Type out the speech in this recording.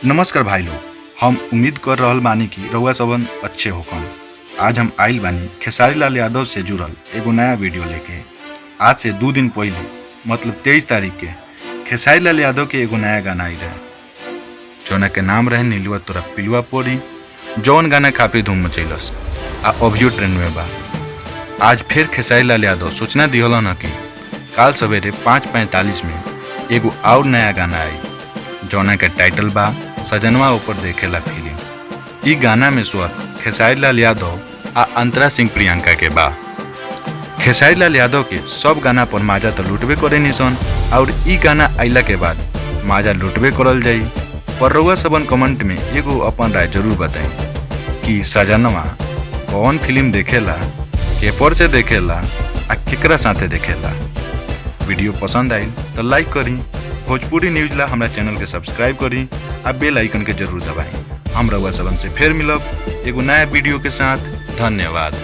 नमस्कार भाई लोग। हम उम्मीद कर रहल बानी कि रउआ सबन अच्छे होकम। आज हम आइल बानी खेसारी लाल यादव से जुड़ल एगो नया वीडियो लेके। आज से 2 दिन पहले मतलब 23 तारीख के खेसारी लाल यादव के एगो नया गाना आई रहे, जौना के नाम रहे नीलुआ तोरा पिलुआ पोरी। जौन गाना काफी धूम मचैलस आ अभियो ट्रेंड में बा। आज फिर खेसारी लाल यादव सूचना दिहलन न कि काल सवेरे 5:45 में एगो और नया गाना आई, जौना के टाइटल बा सजनवा ऊपर देखेला फिल्म। ई गाना में स्वर खेसारी लाल यादव आ अंतरा सिंह प्रियंका के बा। खेसारी लाल यादव के सब गाना पर माजा तो लुटबे करे निसन, और ई गाना आइला के बाद माजा लुटबे करल जाई। पर रउआ सबन कमेंट में एगो अपन राय जरूर बताई कि सजनवा कौन फिल्म देखेला, केपर से देखेला आ केकरा साथे देखेला। वीडियो पसंद आई तो लाइक करी, भोजपुरी न्यूज ला हमारा चैनल के सब्सक्राइब करी आ बेल आइकन के जरूर दबाई। हम रउआ सबन से फिर मिलब एगो नया वीडियो के साथ। धन्यवाद।